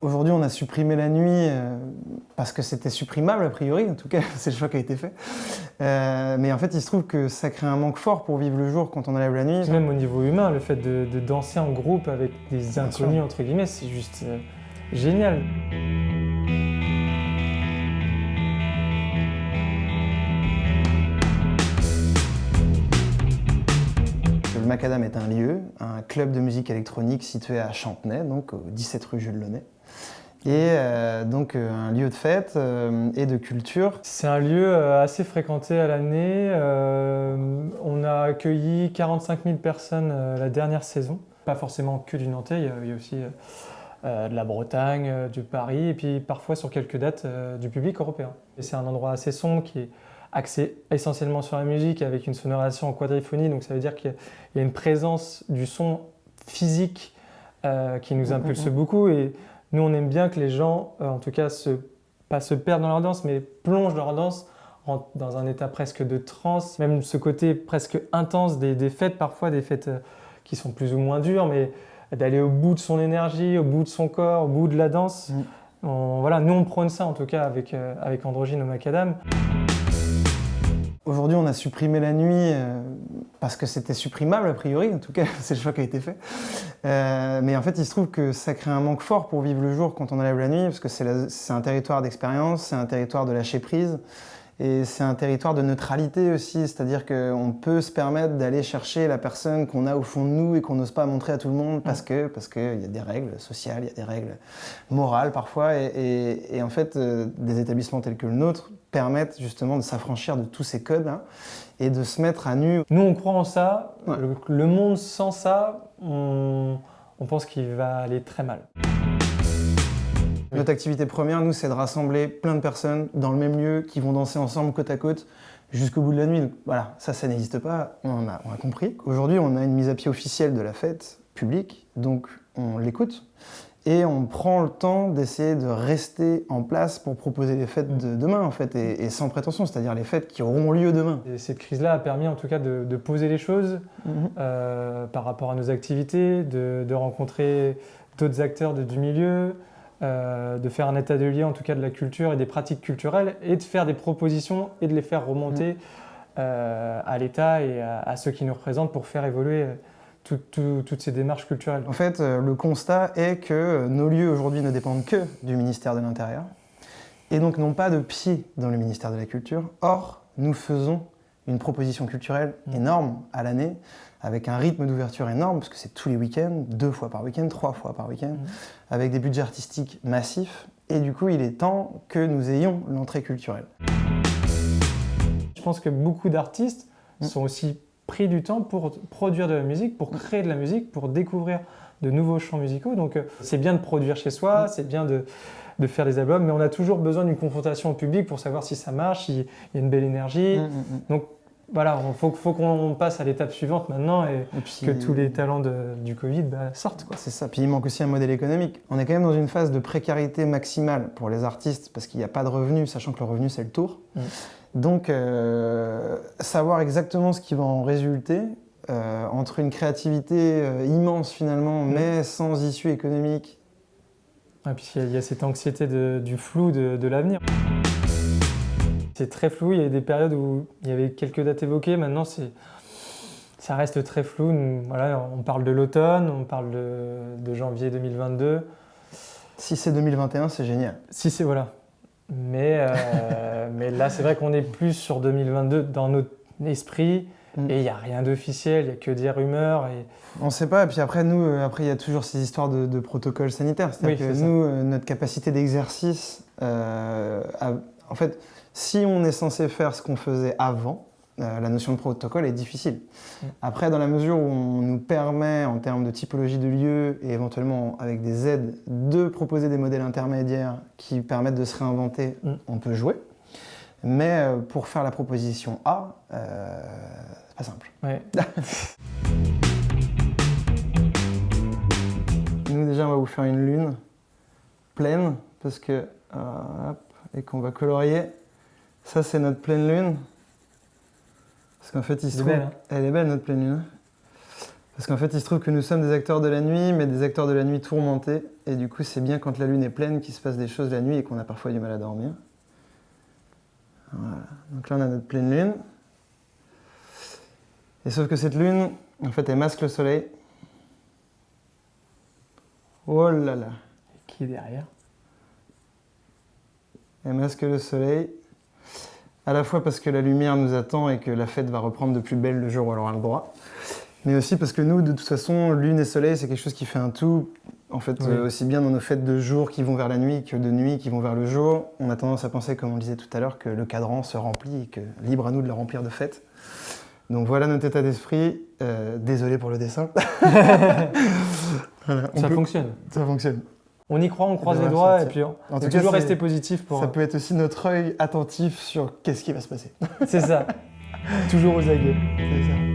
Aujourd'hui, on a supprimé la nuit parce que c'était supprimable a priori, en tout cas, c'est le choix qui a été fait. Mais en fait, il se trouve que ça crée un manque fort pour vivre le jour quand on enlève la nuit. Même au niveau humain, le fait de danser en groupe avec des Bien inconnus, sûr. entre guillemets, c'est juste génial. Le Macadam est un lieu, un club de musique électronique situé à Champenay, donc au 17 rue Jules Launay. Et donc un lieu de fête et de culture. C'est un lieu assez fréquenté à l'année. On a accueilli 45 000 personnes la dernière saison. Pas forcément que du Nantais, il y a aussi de la Bretagne, du Paris, et puis parfois sur quelques dates du public européen. Et c'est un endroit assez sombre qui est axé essentiellement sur la musique avec une sonorisation en quadriphonie, donc ça veut dire qu'il y a une présence du son physique qui nous impulse beaucoup. Et nous, on aime bien que les gens, en tout cas, pas se perdent dans leur danse, mais plongent dans leur danse, rentrent dans un état presque de transe. Même ce côté presque intense des fêtes, parfois des fêtes qui sont plus ou moins dures, mais d'aller au bout de son énergie, au bout de son corps, au bout de la danse. Voilà, nous, on prône ça, en tout cas, avec Androgyne au Macadam. Aujourd'hui, on a supprimé la nuit parce que c'était supprimable a priori, en tout cas, c'est le choix qui a été fait. Mais en fait, il se trouve que ça crée un manque fort pour vivre le jour quand on enlève la nuit, parce que c'est un territoire d'expérience, c'est un territoire de lâcher prise, et c'est un territoire de neutralité aussi, c'est-à-dire qu'on peut se permettre d'aller chercher la personne qu'on a au fond de nous et qu'on n'ose pas montrer à tout le monde parce qu'il y a des règles sociales, il y a des règles morales parfois, et en fait, des établissements tels que le nôtre permettent justement de s'affranchir de tous ces codes hein, et de se mettre à nu. Nous, on croit en ça. Ouais. Le monde sans ça, on pense qu'il va aller très mal. Notre activité première, nous, c'est de rassembler plein de personnes dans le même lieu qui vont danser ensemble côte à côte jusqu'au bout de la nuit. Donc, voilà, ça n'existe pas, on a compris. Aujourd'hui, on a une mise à pied officielle de la fête publique, donc on l'écoute. Et on prend le temps d'essayer de rester en place pour proposer les fêtes de demain, en fait, et sans prétention, c'est-à-dire les fêtes qui auront lieu demain. Et cette crise-là a permis, en tout cas, de poser les choses par rapport à nos activités, de rencontrer d'autres acteurs du milieu, de faire un état de lieu, en tout cas, de la culture et des pratiques culturelles, et de faire des propositions et de les faire remonter à l'État et à ceux qui nous représentent pour faire évoluer toutes ces démarches culturelles. En fait, le constat est que nos lieux aujourd'hui ne dépendent que du ministère de l'Intérieur et donc n'ont pas de pied dans le ministère de la Culture. Or, nous faisons une proposition culturelle énorme à l'année avec un rythme d'ouverture énorme parce que c'est tous les week-ends, 2 fois par week-end, 3 fois par week-end, avec des budgets artistiques massifs. Et du coup, il est temps que nous ayons l'entrée culturelle. Je pense que beaucoup d'artistes sont aussi pris du temps pour produire de la musique, pour créer de la musique, pour découvrir de nouveaux chants musicaux. Donc c'est bien de produire chez soi, c'est bien de faire des albums, mais on a toujours besoin d'une confrontation au public pour savoir si ça marche, s'il y a une belle énergie. Donc voilà, il faut qu'on passe à l'étape suivante maintenant et puis, que tous les talents du Covid sortent. C'est ça, puis il manque aussi un modèle économique. On est quand même dans une phase de précarité maximale pour les artistes parce qu'il n'y a pas de revenus, sachant que le revenu c'est le tour. Donc, savoir exactement ce qui va en résulter, entre une créativité immense finalement, mais sans issue économique. Et puis il y a cette anxiété du flou de l'avenir. C'est très flou, il y a des périodes où il y avait quelques dates évoquées, maintenant ça reste très flou. Voilà, on parle de l'automne, on parle de janvier 2022. Si c'est 2021, c'est génial. Si c'est voilà. Mais là, c'est vrai qu'on est plus sur 2022 dans notre esprit et il n'y a rien d'officiel, il n'y a que des rumeurs. On ne sait pas, et puis après, il y a toujours ces histoires de protocoles sanitaires. C'est-à-dire que nous, notre capacité d'exercice, en fait, si on est censé faire ce qu'on faisait avant, la notion de protocole est difficile. Après, dans la mesure où on nous permet, en termes de typologie de lieu et éventuellement avec des aides, de proposer des modèles intermédiaires qui permettent de se réinventer, on peut jouer. Mais pour faire la proposition A, c'est pas simple. Ouais. Nous, déjà, on va vous faire une lune pleine, parce que, et qu'on va colorier. Ça, c'est notre pleine lune. Parce qu'en fait, il se trouve, belle, hein. Elle est belle, notre pleine lune. Parce qu'en fait, il se trouve que nous sommes des acteurs de la nuit, mais des acteurs de la nuit tourmentés. Et du coup, c'est bien quand la lune est pleine qu'il se passe des choses la nuit et qu'on a parfois du mal à dormir. Voilà. Donc là, on a notre pleine lune. Et sauf que cette lune, en fait, elle masque le soleil. Oh là là. Qui est derrière? Elle masque le soleil. À la fois parce que la lumière nous attend et que la fête va reprendre de plus belle le jour où elle aura le droit. Mais aussi parce que nous, de toute façon, lune et soleil, c'est quelque chose qui fait un tout. En fait, Oui. aussi bien dans nos fêtes de jour qui vont vers la nuit que de nuit qui vont vers le jour, on a tendance à penser, comme on le disait tout à l'heure, que le cadran se remplit et que libre à nous de le remplir de fêtes. Donc voilà notre état d'esprit. Désolé pour le dessin. Voilà, Ça fonctionne. Ça fonctionne. On y croit, on croise Ça les va doigts et sortir. puis En on tout peut cas, toujours c'est- rester positif pour. Ça peut être aussi notre œil attentif sur qu'est-ce qui va se passer. C'est ça. Toujours aux aguets. C'est ça.